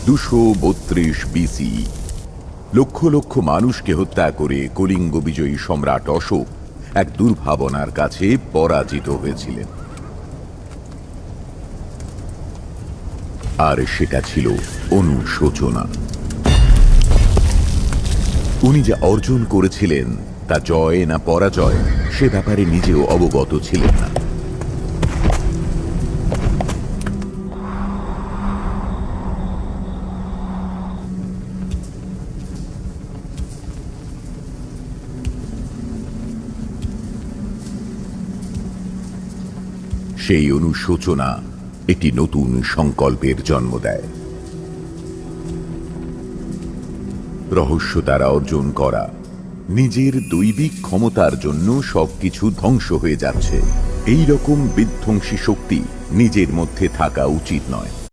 232 BC. Lakh lakh মানুষকে হত্যা করে কলিঙ্গ বিজয়ী সম্রাট অশোক এক দুর্ভাবনার কাছে পরাজিত হয়েছিলেন। আর সেটা ছিল অনুশোচনা। উনি যা অর্জন করেছিলেন তা জয় না পরাজয় সে ব্যাপারে নিজেও অবগত ছিলেন না। সেই অনুশোচনা একটি নতুন সংকল্পের জন্ম দেয়। রহস্য দ্বারা অর্জন করা নিজের দৈবিক ক্ষমতার জন্য সবকিছু ধ্বংস হয়ে যাচ্ছে, এই রকম বিধ্বংসী শক্তি নিজের মধ্যে থাকা উচিত নয়।